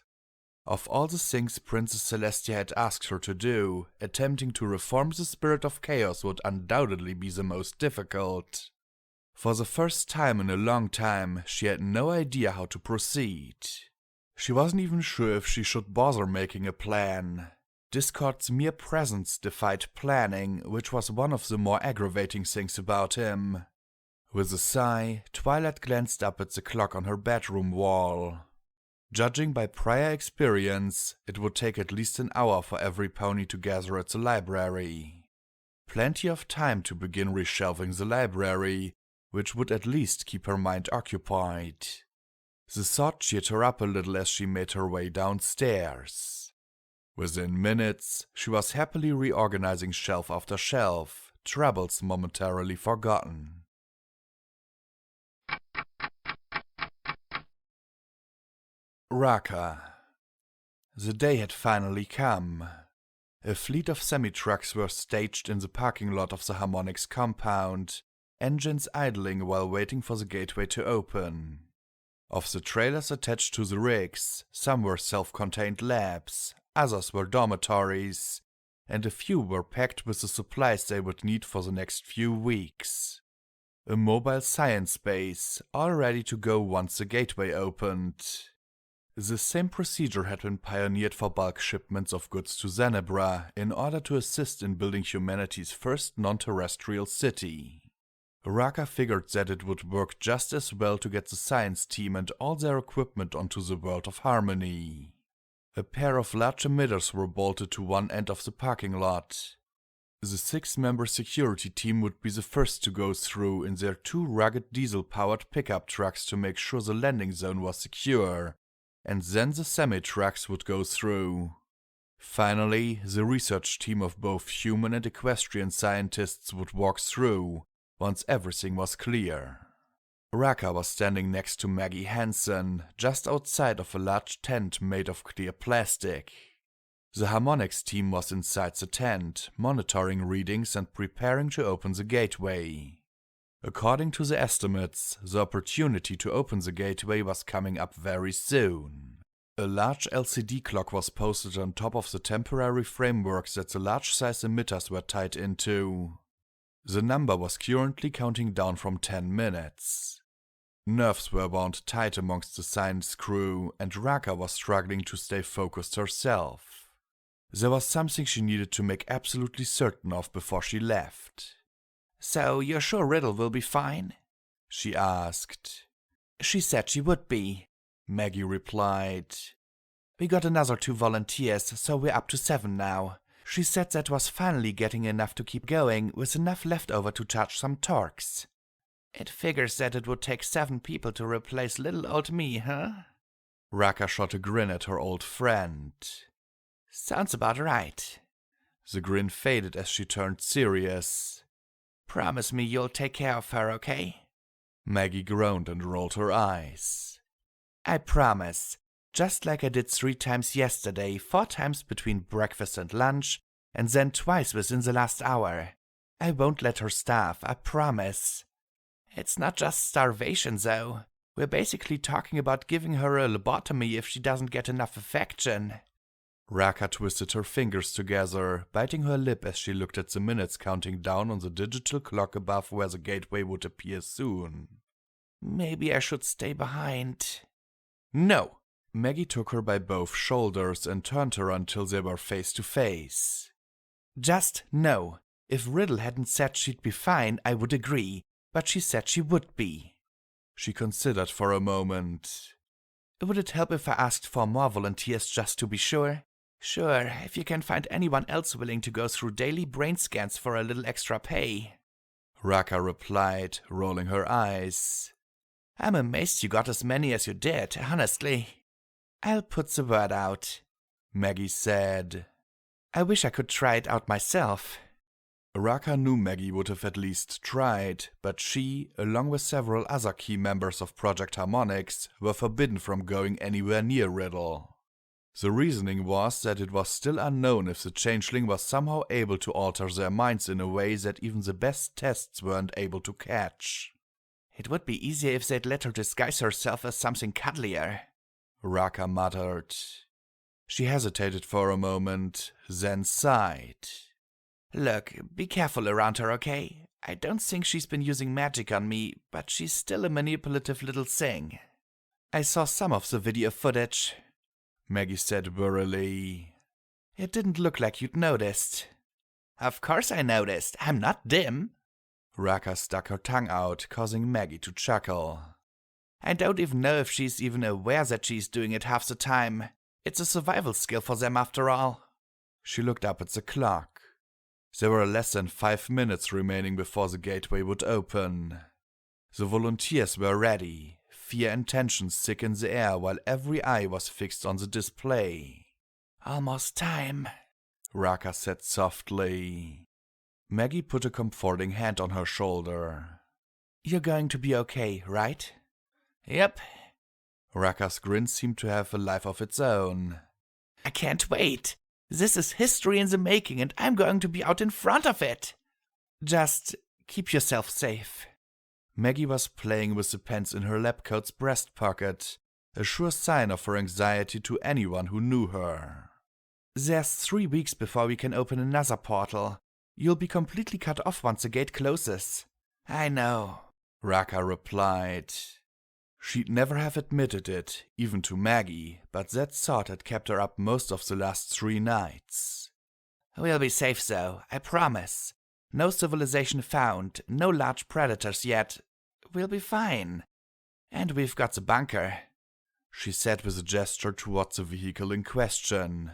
Of all the things Princess Celestia had asked her to do, attempting to reform the spirit of chaos would undoubtedly be the most difficult. For the first time in a long time, she had no idea how to proceed. She wasn't even sure if she should bother making a plan. Discord's mere presence defied planning, which was one of the more aggravating things about him. With a sigh, Twilight glanced up at the clock on her bedroom wall. Judging by prior experience, it would take at least an hour for every pony to gather at the library. Plenty of time to begin reshelving the library, which would at least keep her mind occupied. The thought cheered her up a little as she made her way downstairs. Within minutes, she was happily reorganizing shelf after shelf, troubles momentarily forgotten. Raka. The day had finally come. A fleet of semi-trucks were staged in the parking lot of the Harmonix compound, engines idling while waiting for the gateway to open. Of the trailers attached to the rigs, some were self-contained labs, others were dormitories, and a few were packed with the supplies they would need for the next few weeks. A mobile science base, all ready to go once the gateway opened. The same procedure had been pioneered for bulk shipments of goods to Zenebra in order to assist in building humanity's first non-terrestrial city. Raka figured that it would work just as well to get the science team and all their equipment onto the world of Harmony. A pair of large emitters were bolted to one end of the parking lot. The 6-member security team would be the first to go through in their 2 rugged diesel-powered pickup trucks to make sure the landing zone was secure, and then the semi-trucks would go through. Finally, the research team of both human and equestrian scientists would walk through, once everything was clear. Raka was standing next to Maggie Hansen, just outside of a large tent made of clear plastic. The harmonics team was inside the tent, monitoring readings and preparing to open the gateway. According to the estimates, the opportunity to open the gateway was coming up very soon. A large LCD clock was posted on top of the temporary frameworks that the large-size emitters were tied into. The number was currently counting down from 10 minutes. Nerves were wound tight amongst the science crew, and Raka was struggling to stay focused herself. There was something she needed to make absolutely certain of before she left. "So, you're sure Riddle will be fine?" she asked. "She said she would be," Maggie replied. "We got another 2 volunteers, so we're up to 7 now. She said that was finally getting enough to keep going, with enough left over to charge some torques. It figures that it would take 7 people to replace little old me, huh?" Raka shot a grin at her old friend. "Sounds about right." The grin faded as she turned serious. "Promise me you'll take care of her, okay?" Maggie groaned and rolled her eyes. "I promise. Just like I did 3 times yesterday, 4 times between breakfast and lunch, and then twice within the last hour. I won't let her starve, I promise. It's not just starvation, though. We're basically talking about giving her a lobotomy if she doesn't get enough affection." Raka twisted her fingers together, biting her lip as she looked at the minutes counting down on the digital clock above where the gateway would appear soon. "Maybe I should stay behind." "No!" Maggie took her by both shoulders and turned her until they were face to face. "Just no. If Riddle hadn't said she'd be fine, I would agree, but she said she would be." She considered for a moment. "Would it help if I asked for more volunteers just to be sure?" "Sure, if you can find anyone else willing to go through daily brain scans for a little extra pay," Raka replied, rolling her eyes. "I'm amazed you got as many as you did, honestly." "I'll put the word out," Maggie said. "I wish I could try it out myself." Raka knew Maggie would have at least tried, but she, along with several other key members of Project Harmonics, were forbidden from going anywhere near Riddle. The reasoning was that it was still unknown if the changeling was somehow able to alter their minds in a way that even the best tests weren't able to catch. "It would be easier if they'd let her disguise herself as something cuddlier," Raka muttered. She hesitated for a moment, then sighed. "Look, be careful around her, okay? I don't think she's been using magic on me, but she's still a manipulative little thing." "I saw some of the video footage," Maggie said wearily. "It didn't look like you'd noticed." "Of course I noticed. I'm not dim." Raka stuck her tongue out, causing Maggie to chuckle. "I don't even know if she's even aware that she's doing it half the time. It's a survival skill for them after all." She looked up at the clock. There were less than 5 minutes remaining before the gateway would open. The volunteers were ready, fear and tension thick in the air while every eye was fixed on the display. "Almost time," Raka said softly. Maggie put a comforting hand on her shoulder. "You're going to be okay, right?" "Yep." Raka's grin seemed to have a life of its own. "I can't wait. This is history in the making, and I'm going to be out in front of it. Just keep yourself safe." Maggie was playing with the pens in her lab coat's breast pocket, a sure sign of her anxiety to anyone who knew her. "There's 3 weeks before we can open another portal. You'll be completely cut off once the gate closes." "I know," Raka replied. She'd never have admitted it, even to Maggie, but that thought had kept her up most of the last 3 nights. We'll be safe though, I promise. No civilization found, no large predators yet. We'll be fine. And we've got the bunker, she said with a gesture towards the vehicle in question.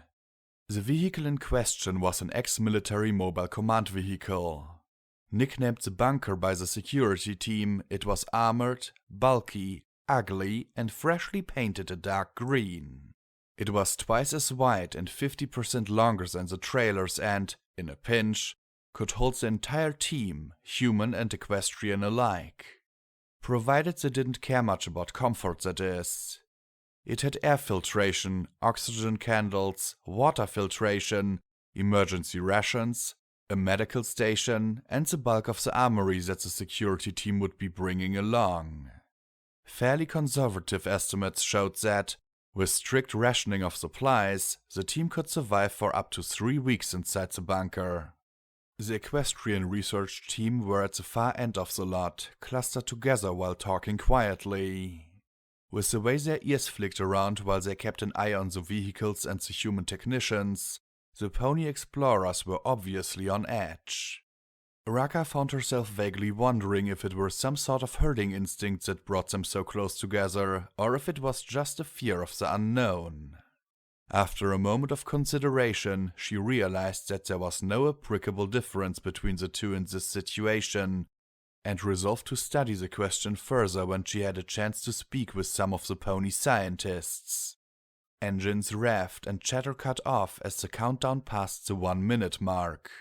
The vehicle in question was an ex-military mobile command vehicle. Nicknamed the bunker by the security team, it was armored, bulky, ugly, and freshly painted a dark green. It was twice as wide and 50% longer than the trailers and, in a pinch, could hold the entire team, human and equestrian alike. Provided they didn't care much about comfort, that is. It had air filtration, oxygen candles, water filtration, emergency rations, a medical station, and the bulk of the armory that the security team would be bringing along. Fairly conservative estimates showed that, with strict rationing of supplies, the team could survive for up to 3 weeks inside the bunker. The equestrian research team were at the far end of the lot, clustered together while talking quietly. With the way their ears flicked around while they kept an eye on the vehicles and the human technicians, the pony explorers were obviously on edge. Raka found herself vaguely wondering if it were some sort of herding instinct that brought them so close together, or if it was just a fear of the unknown. After a moment of consideration, she realized that there was no applicable difference between the two in this situation, and resolved to study the question further when she had a chance to speak with some of the pony scientists. Engines revved and chatter cut off as the countdown passed the 1-minute mark.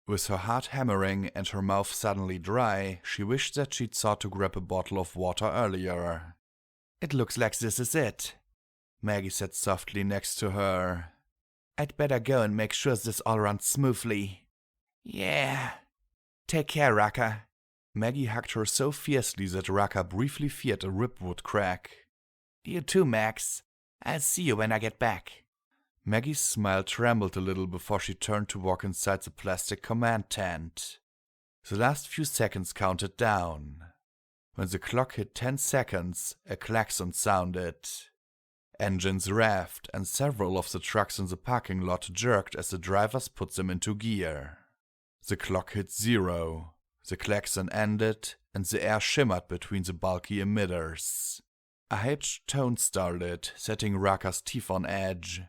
With her heart hammering and her mouth suddenly dry, she wished that she'd thought to grab a bottle of water earlier. It looks like this is it, Maggie said softly next to her. I'd better go and make sure this all runs smoothly. Yeah. Take care, Raka. Maggie hugged her so fiercely that Raka briefly feared a rib would crack. You too, Max. I'll see you when I get back. Maggie's smile trembled a little before she turned to walk inside the plastic command tent. The last few seconds counted down. When the clock hit 10 seconds, a klaxon sounded. Engines revved, and several of the trucks in the parking lot jerked as the drivers put them into gear. The clock hit 0. The klaxon ended, and the air shimmered between the bulky emitters. A high-pitched tone started, setting Raka's teeth on edge.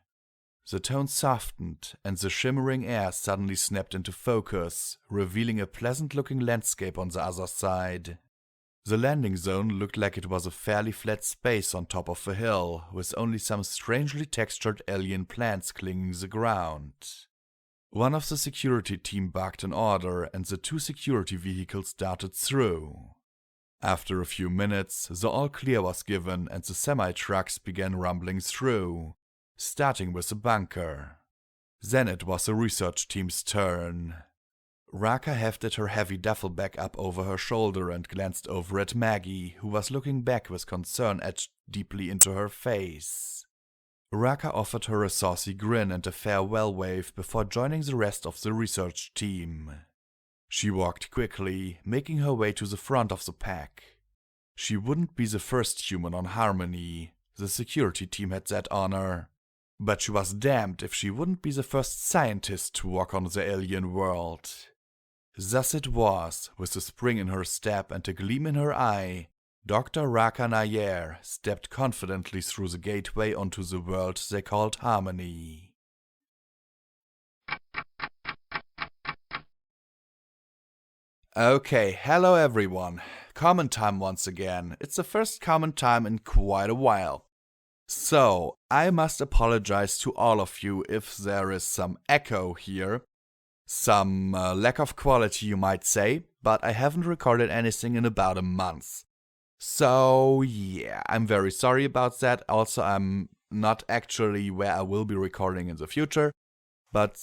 The tone softened, and the shimmering air suddenly snapped into focus, revealing a pleasant-looking landscape on the other side. The landing zone looked like it was a fairly flat space on top of a hill, with only some strangely textured alien plants clinging the ground. One of the security team barked an order, and the 2 security vehicles darted through. After a few minutes, the all-clear was given and the semi-trucks began rumbling through, starting with the bunker. Then it was the research team's turn. Raka hefted her heavy duffel bag up over her shoulder and glanced over at Maggie, who was looking back with concern etched deeply into her face. Raka offered her a saucy grin and a farewell wave before joining the rest of the research team. She walked quickly, making her way to the front of the pack. She wouldn't be the first human on Harmony, the security team had that honor, but she was damned if she wouldn't be the first scientist to walk on the alien world. Thus it was, with a spring in her step and a gleam in her eye, Dr. Raka Nair stepped confidently through the gateway onto the world they called Harmony. Okay, hello everyone. Comment time once again. It's the first comment time in quite a while. So, I must apologize to all of you if there is some echo here. Some lack of quality, you might say, but I haven't recorded anything in about a month. So, yeah, I'm very sorry about that. Also, I'm not actually where I will be recording in the future, but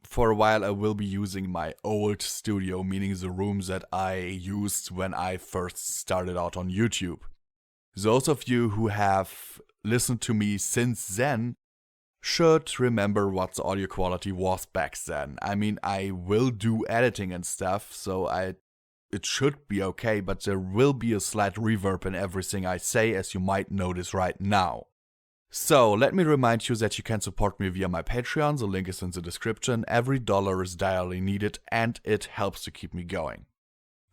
for a while I will be using my old studio, meaning the room that I used when I first started out on YouTube. Those of you who have listened to me since then should remember what the audio quality was back then. I mean, I will do editing and stuff, so I it should be okay, but there will be a slight reverb in everything I say, as you might notice right now. So, let me remind you that you can support me via my Patreon, the link is in the description. Every dollar is direly needed and it helps to keep me going.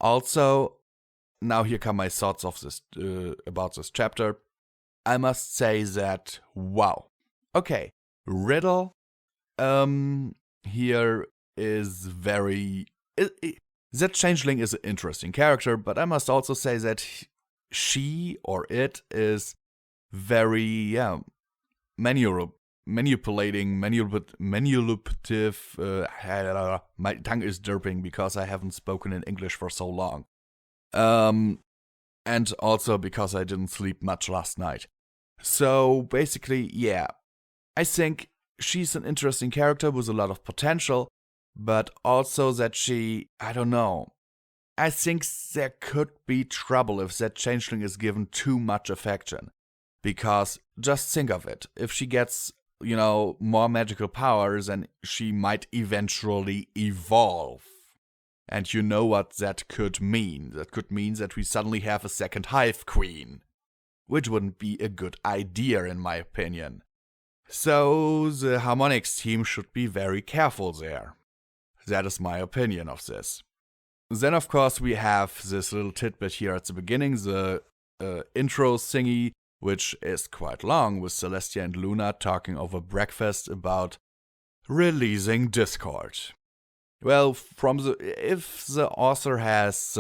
Also, now here come my thoughts of this about this chapter. I must say that, wow. Okay, Riddle, here is very... that changeling is an interesting character, but I must also say that she or it is very, manipulative. My tongue is derping because I haven't spoken in English for so long. And also because I didn't sleep much last night. So basically, yeah, I think she's an interesting character with a lot of potential, but also that she, I don't know, I think there could be trouble if that changeling is given too much affection. Because just think of it, if she gets, more magical powers, then she might eventually evolve. And you know what that could mean. That could mean that we suddenly have a second Hive Queen. Which wouldn't be a good idea in my opinion. So the Harmonix team should be very careful there. That is my opinion of this. Then of course we have this little tidbit here at the beginning, the intro thingy, which is quite long, with Celestia and Luna talking over breakfast about releasing Discord. Well, if the author has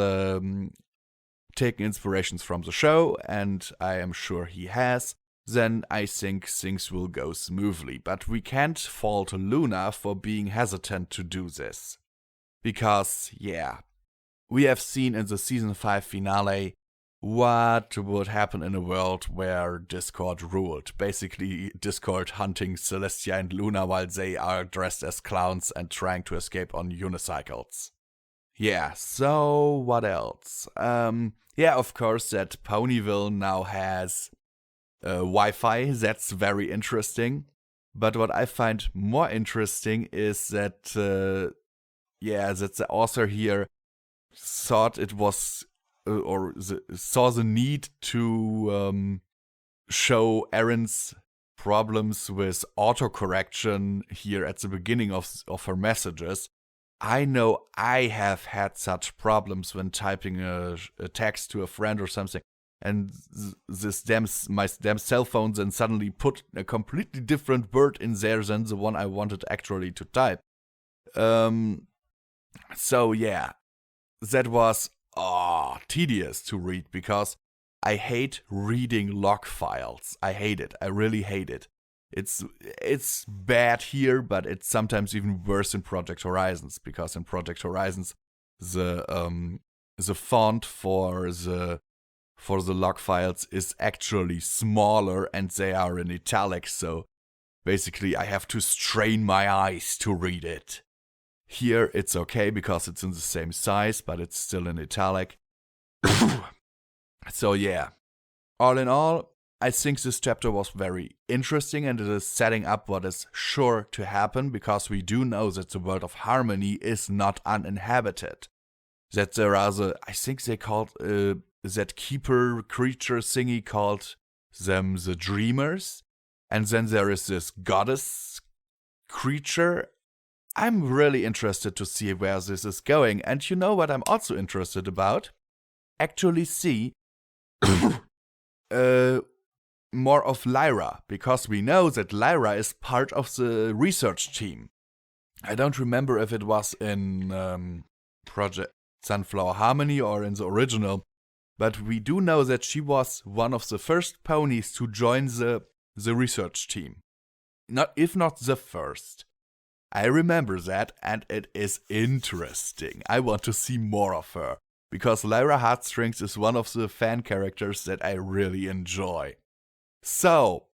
taken inspirations from the show, and I am sure he has, then I think things will go smoothly. But we can't fault Luna for being hesitant to do this. Because, we have seen in the Season 5 finale what would happen in a world where Discord ruled. Basically, Discord hunting Celestia and Luna while they are dressed as clowns and trying to escape on unicycles. Yeah, so what else? Of course, that Ponyville now has Wi-Fi. That's very interesting. But what I find more interesting is that, that the author here thought it was... saw the need to show Erin's problems with autocorrection here at the beginning of her messages. I know I have had such problems when typing a text to a friend or something, and my damn cell phone then suddenly put a completely different word in there than the one I wanted actually to type. So yeah, that was tedious to read because I hate reading log files. I hate it. I really hate it. It's bad here, but it's sometimes even worse in Project Horizons, because in Project Horizons the font for the log files is actually smaller and they are in italics, so basically I have to strain my eyes to read it. Here it's okay because it's in the same size, but it's still in italic. So yeah, all in all, I think this chapter was very interesting and it is setting up what is sure to happen, because we do know that the world of Harmony is not uninhabited. That there are I think they called that keeper creature thingy called them the Dreamers. And then there is this goddess creature. I'm really interested to see where this is going. And you know what I'm also interested about? Actually see more of Lyra, because we know that Lyra is part of the research team. I don't remember if it was in Project Sunflower Harmony or in the original, but we do know that she was one of the first ponies to join the research team. If not the first. I remember that, and it is interesting. I want to see more of her, because Lyra Heartstrings is one of the fan characters that I really enjoy. So,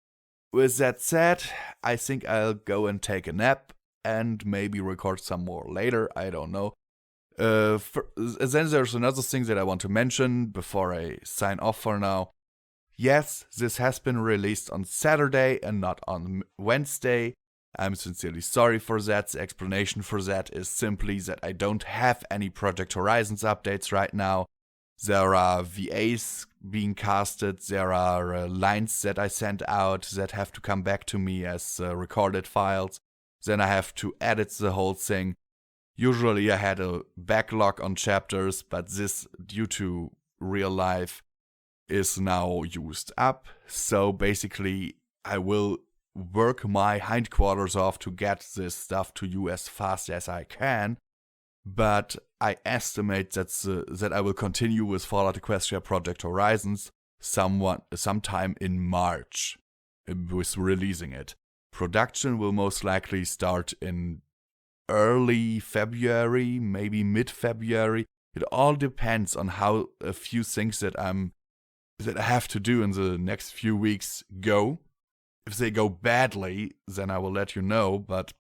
with that said, I think I'll go and take a nap, and maybe record some more later, I don't know. Then there's another thing that I want to mention before I sign off for now. Yes, this has been released on Saturday and not on Wednesday. I'm sincerely sorry for that. The explanation for that is simply that I don't have any Project Horizons updates right now. There are VAs being casted, there are lines that I sent out that have to come back to me as recorded files. Then I have to edit the whole thing. Usually I had a backlog on chapters, but this, due to real life, is now used up. So basically I will work my hindquarters off to get this stuff to you as fast as I can. But I estimate that I will continue with Fallout Equestria Project Horizons sometime in March with releasing it. Production will most likely start in early February, maybe mid-February. It all depends on how a few things that I have to do in the next few weeks go. If they go badly, then I will let you know, but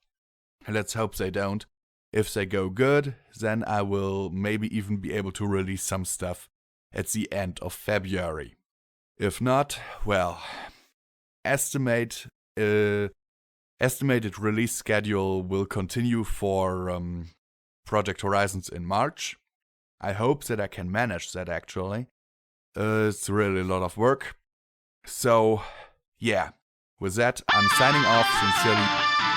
let's hope they don't. If they go good, then I will maybe even be able to release some stuff at the end of February. If not, well, estimated release schedule will continue for Project Horizons in March. I hope that I can manage that actually. It's really a lot of work. So, yeah, with that, I'm signing off sincerely.